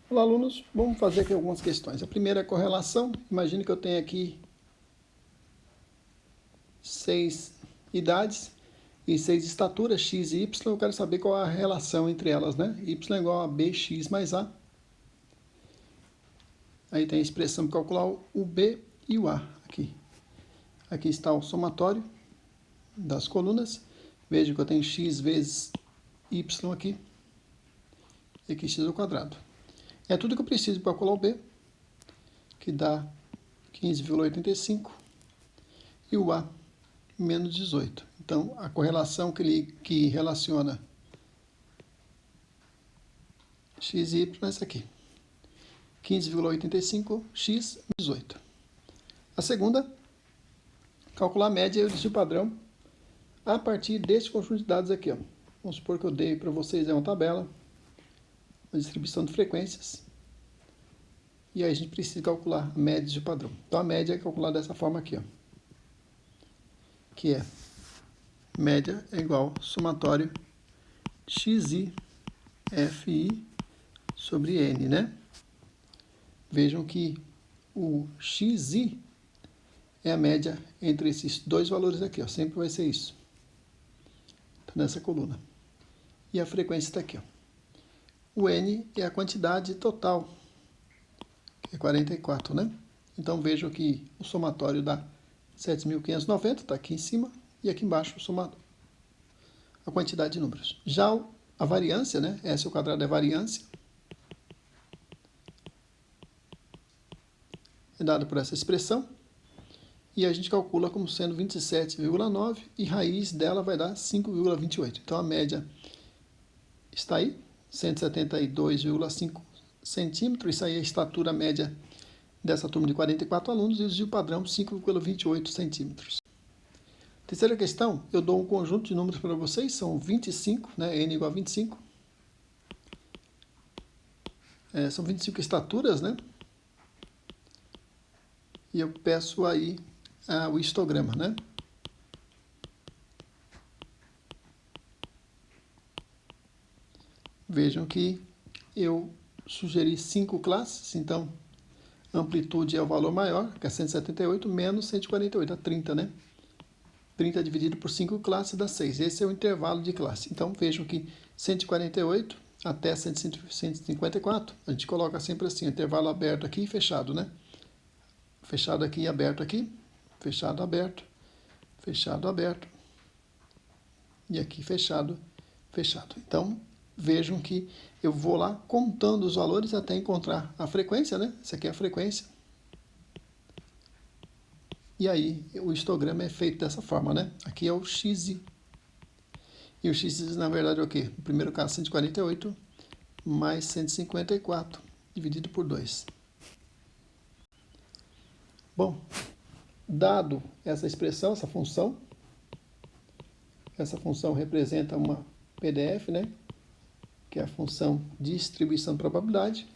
Olá, alunos. Vamos fazer aqui algumas questões. A primeira é a correlação. Imagine que eu tenho aqui 6 idades e 6 estaturas, x e y. Eu quero saber qual é a relação entre elas, né? Y é igual a bx mais a. Aí tem a expressão para calcular o b e o a aqui. Aqui está o somatório das colunas. Veja que eu tenho x vezes y aqui. E aqui x ao quadrado. É tudo que eu preciso para calcular o b, que dá 15,85. E o a, menos 18. Então, a correlação que relaciona x e y é essa aqui. 15,85, x, 18. A segunda, calcular a média e o desvio padrão a partir deste conjunto de dados aqui. Ó. Vamos supor que eu dei para vocês uma tabela, uma distribuição de frequências. E aí a gente precisa calcular a média e o desvio padrão. Então, a média é calculada dessa forma aqui. Ó, que é média é igual ao somatório xi, fi sobre n, né? Vejam que o xi é a média entre esses dois valores aqui, ó. Sempre vai ser isso. Tá nessa coluna. E a frequência está aqui, ó. O n é a quantidade total, que é 44, né? Então vejam que o somatório dá 7.590, está aqui em cima, e aqui embaixo a quantidade de números. Já a variância, né? S ao quadrado é variância. É dado por essa expressão. E a gente calcula como sendo 27,9 e raiz dela vai dar 5,28. Então a média está aí, 172,5 centímetros. Isso aí é a estatura média dessa turma de 44 alunos e o desvio padrão 5,28 centímetros. Terceira questão, eu dou um conjunto de números para vocês, são 25, né? N igual a 25. São 25 estaturas, né? E eu peço aí o histograma, né? Vejam que eu sugeri 5 classes, então amplitude é o valor maior, que é 178, menos 148, dá 30, né? 30 dividido por 5 classes dá 6. Esse é o intervalo de classe. Então, vejam que 148 até 154, a gente coloca sempre assim, intervalo aberto aqui e fechado, né? Fechado aqui e aberto aqui, fechado, aberto, fechado, aberto, e aqui fechado, fechado. Então, vejam que eu vou lá contando os valores até encontrar a frequência, né? Essa aqui é a frequência. E aí, o histograma é feito dessa forma, né? Aqui é o xi. E o xi, na verdade, é o quê? No primeiro caso, 148 mais 154, dividido por 2. Bom, dado essa expressão, essa função representa uma PDF, né? Que é a função distribuição de probabilidade.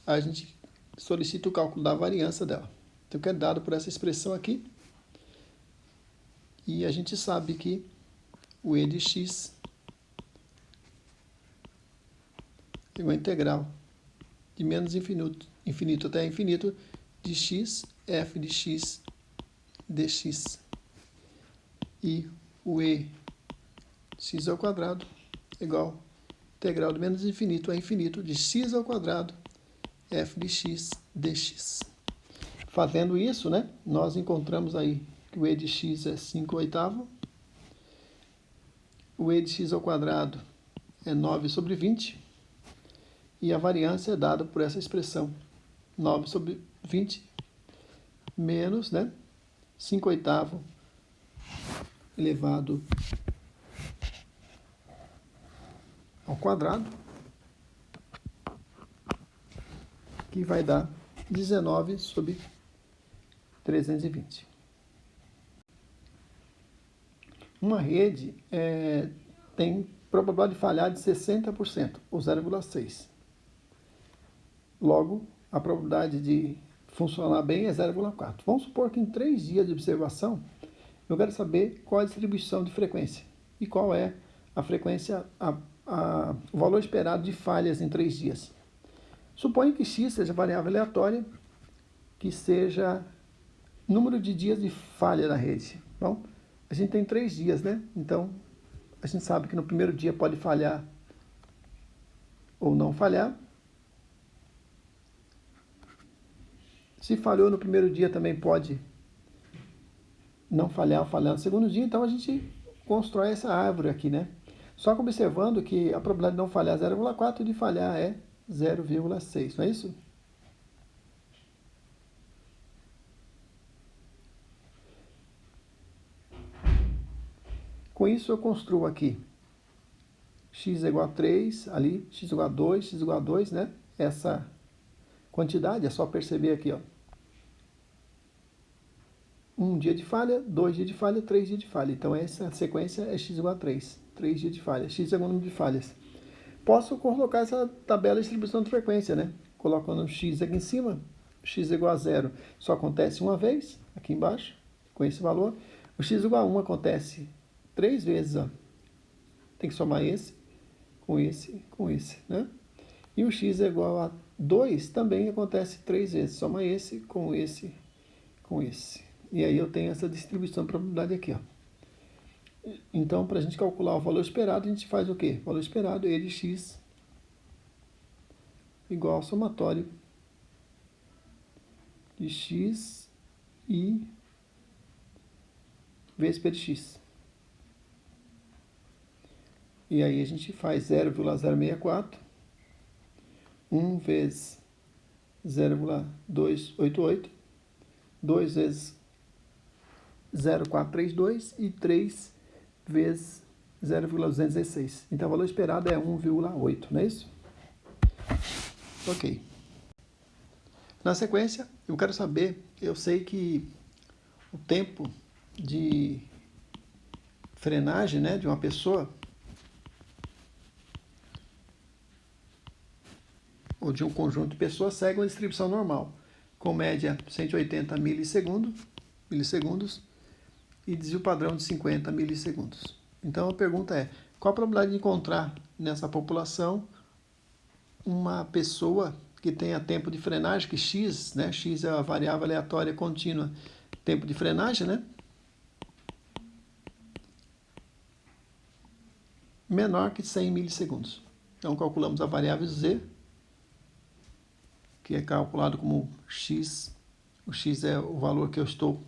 A gente solicita o cálculo da variância dela. Então, que é dado por essa expressão aqui. E a gente sabe que o e de x é igual a integral de menos infinito até infinito de x, f de x dx. E o e de x ao quadrado é igual a integral de menos infinito a infinito de x ao quadrado f de x dx. Fazendo isso, né, nós encontramos aí que o e de x é 5/8, o e de x ao quadrado é 9 sobre 20, e a variância é dada por essa expressão, 9 sobre 20 menos, né, 5/8 elevado ao quadrado, que vai dar 19 sobre 320. Uma rede tem probabilidade de falhar de 60%, ou 0,6. Logo, a probabilidade de funcionar bem é 0,4. Vamos supor que em 3 dias de observação, eu quero saber qual é a distribuição de frequência e qual é a frequência, o valor esperado de falhas em 3 dias. Suponha que x seja variável aleatória, que seja número de dias de falha da rede. Bom, a gente tem 3 dias, né? Então, a gente sabe que no primeiro dia pode falhar ou não falhar. Se falhou no primeiro dia, também pode não falhar ou falhar no segundo dia. Então, a gente constrói essa árvore aqui, né? Só que observando que a probabilidade de não falhar é 0,4 e de falhar é 0,6, não é isso? Com isso, eu construo aqui x é igual a 3, ali, x igual a 2, x igual a 2, né? Essa quantidade, é só perceber aqui, ó. 1 dia de falha, 2 dias de falha, 3 dias de falha. Então, essa sequência é x igual a 3. 3 dias de falha. X é o número de falhas. Posso colocar essa tabela de distribuição de frequência, né? Colocando x aqui em cima, x é igual a 0 só acontece uma vez, aqui embaixo, com esse valor. O x igual a 1 acontece 3 vezes, ó. Tem que somar esse, né? E o x é igual a 2 também acontece 3 vezes. Soma esse, com esse, com esse. E aí eu tenho essa distribuição de probabilidade aqui, ó. Então, para a gente calcular o valor esperado, a gente faz o quê? O valor esperado é de x igual ao somatório de x e vezes p de x. E aí a gente faz 0,064, 1 vezes 0,288, 2 vezes 0,432 e 3 vezes 0,216. Então, o valor esperado é 1,8, não é isso? Ok. Na sequência, eu quero saber, eu sei que o tempo de frenagem, né, de uma pessoa, ou de um conjunto de pessoas, segue uma distribuição normal, com média 180 milissegundos e desvio padrão de 50 milissegundos. Então, a pergunta é, qual a probabilidade de encontrar nessa população uma pessoa que tenha tempo de frenagem, que x, né? X é a variável aleatória contínua, tempo de frenagem, né? Menor que 100 milissegundos. Então, calculamos a variável z, que é calculado como x. O x é o valor que eu estou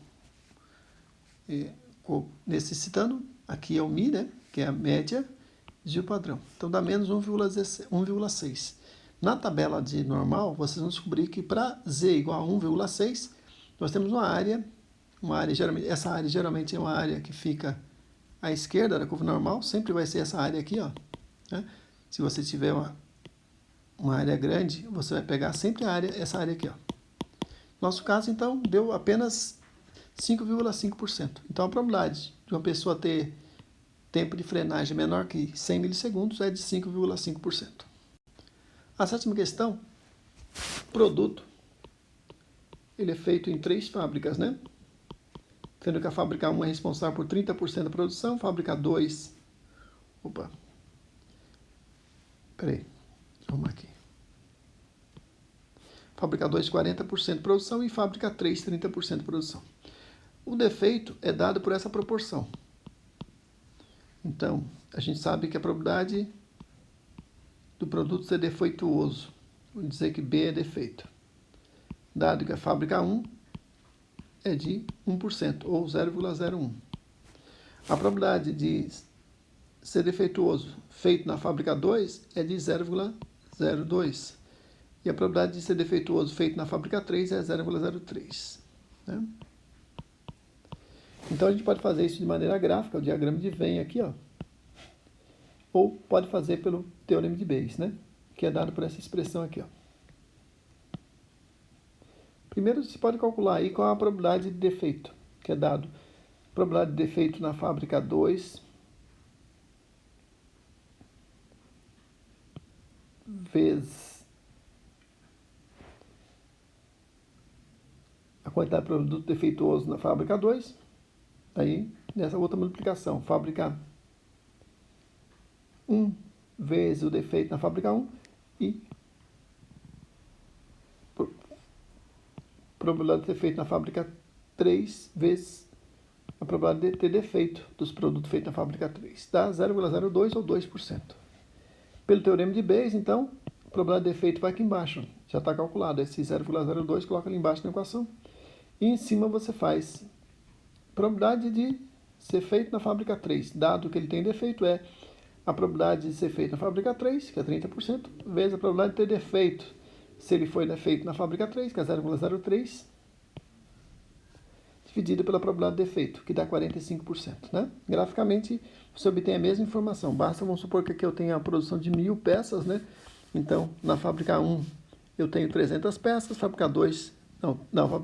necessitando. Aqui é o mi, né? Que é a média de o padrão. Então, dá menos 1,6. Na tabela de normal, vocês vão descobrir que para z igual a 1,6, nós temos uma área geralmente, essa área geralmente é uma área que fica à esquerda da curva normal, sempre vai ser essa área aqui, ó, né? Se você tiver uma área grande, você vai pegar sempre essa área aqui, ó. Nosso caso, então, deu apenas 5,5%. Então, a probabilidade de uma pessoa ter tempo de frenagem menor que 100 milissegundos é de 5,5%. A sétima questão, produto, ele é feito em 3 fábricas, né? Sendo que a fábrica 1 é responsável por 30% da produção, fábrica 2... Deixa eu arrumar aqui. Fábrica 2, 40% de produção e fábrica 3, 30% de produção. O defeito é dado por essa proporção. Então, a gente sabe que a probabilidade do produto ser defeituoso, vamos dizer que B é defeito, dado que a fábrica 1 é de 1%, ou 0,01. A probabilidade de ser defeituoso feito na fábrica 2 é de 0,02. E a probabilidade de ser defeituoso feito na fábrica 3 é 0,03. Né? Então, a gente pode fazer isso de maneira gráfica, o diagrama de Venn aqui, ó. Ou pode fazer pelo teorema de Bayes, né? Que é dado por essa expressão aqui, ó. Primeiro, você pode calcular aí qual é a probabilidade de defeito, que é dado. Probabilidade de defeito na fábrica 2 vezes a quantidade de produto defeituoso na fábrica 2. Aí, nessa outra multiplicação, fábrica 1 vezes o defeito na fábrica 1 e probabilidade de ter feito na fábrica 3 vezes a probabilidade de ter defeito dos produtos feitos na fábrica 3. Dá 0,02 ou 2%. Pelo teorema de Bayes, então, a probabilidade de defeito vai aqui embaixo. Já está calculado. Esse 0,02 coloca ali embaixo na equação. E em cima você faz probabilidade de ser feito na fábrica 3. Dado que ele tem defeito, é a probabilidade de ser feito na fábrica 3, que é 30%, vezes a probabilidade de ter defeito, se ele foi feito na fábrica 3, que é 0,03, dividido pela probabilidade de defeito, que dá 45%. Né? Graficamente, você obtém a mesma informação. Basta, vamos supor que aqui eu tenha a produção de 1.000 peças, né? Então, na fábrica 1 eu tenho 300 peças, fábrica 2,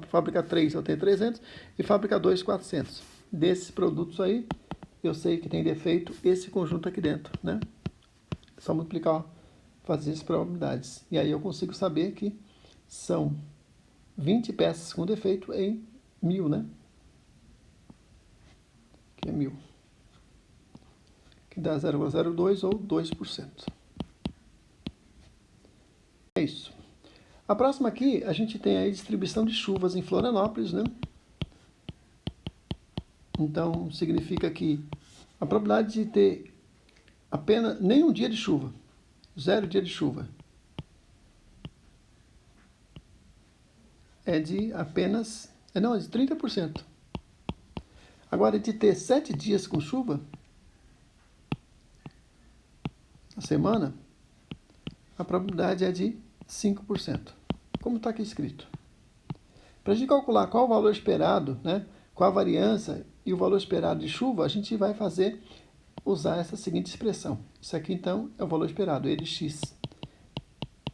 fábrica 3 eu tenho 300 e fábrica 2, 400. Desses produtos aí, eu sei que tem defeito esse conjunto aqui dentro, né? É só multiplicar, fazer as probabilidades. E aí eu consigo saber que são 20 peças com defeito em 1.000, né? Que é 1.000. Que dá 0,02 ou 2%. É isso. A próxima aqui, a gente tem aí distribuição de chuvas em Florianópolis, né? Então, significa que a probabilidade de ter apenas nenhum dia de chuva, 0 dia de chuva, é de apenas, é de 30%. Agora, de ter 7 dias com chuva na semana, a probabilidade é de 5%, como está aqui escrito. Para a gente calcular qual o valor esperado, né, qual a variância e o valor esperado de chuva, a gente vai usar essa seguinte expressão. Isso aqui, então, é o valor esperado, E de x.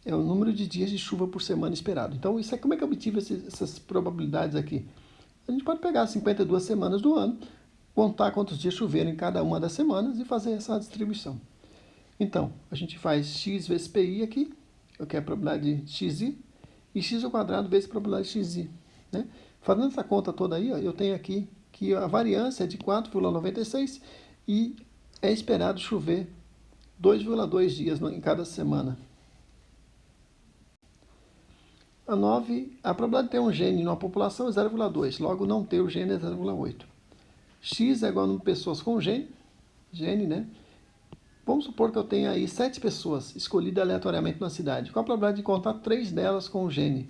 É o número de dias de chuva por semana esperado. Então, isso é como é que eu obtive essas probabilidades aqui? A gente pode pegar 52 semanas do ano, contar quantos dias choveram em cada uma das semanas e fazer essa distribuição. Então, a gente faz x vezes pi aqui, que é a probabilidade de xi, e x ao quadrado vezes a probabilidade de xi. Né? Fazendo essa conta toda aí, ó, eu tenho aqui que a variância é de 4,96 e é esperado chover 2,2 dias em cada semana. A probabilidade de ter um gene numa população é 0,2, logo não ter o gene é 0,8. X é igual a número de pessoas com gene, né? Vamos supor que eu tenha aí 7 pessoas escolhidas aleatoriamente na cidade. Qual a probabilidade de contar 3 delas com o gene?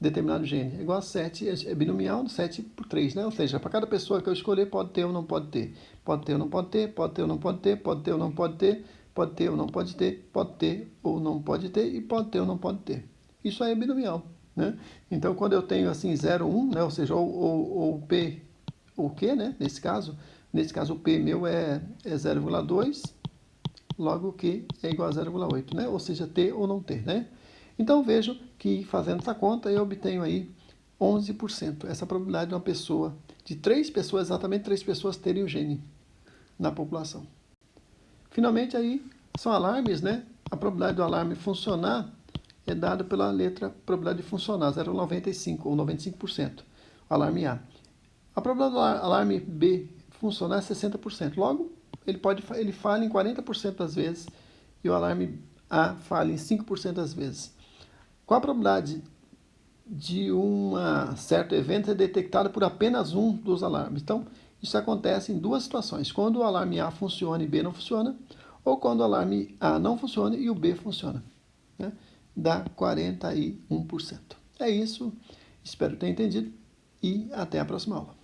Determinado gene. É igual a 7, é binomial, 7 por 3, né? Ou seja, para cada pessoa que eu escolher, pode ter ou não pode ter. Pode ter ou não pode ter, pode ter ou não pode ter, pode ter ou não pode ter, pode ter ou não pode ter, pode ter ou não pode ter e pode ter ou não pode ter. Isso aí é binomial, né? Então, quando eu tenho assim 0, 1, né? Ou seja, ou P ou Q, né? Nesse caso o P meu é 0,2, logo Q é igual a 0,8, né? Ou seja, T ou não ter, né? Então, vejo que fazendo essa conta, eu obtenho aí 11%. Essa probabilidade de uma pessoa, de 3 pessoas, exatamente 3 pessoas terem o gene na população. Finalmente, aí são alarmes, né? A probabilidade do alarme funcionar é dada pela letra probabilidade de funcionar, 0,95 ou 95%. Alarme A. A probabilidade do alarme B funcionar é 60%. Logo, ele falha em 40% das vezes e o alarme A falha em 5% das vezes. Qual a probabilidade de um certo evento ser detectado por apenas um dos alarmes? Então, isso acontece em duas situações. Quando o alarme A funciona e B não funciona, ou quando o alarme A não funciona e o B funciona. Né? Dá 41%. É isso. Espero ter entendido e até a próxima aula.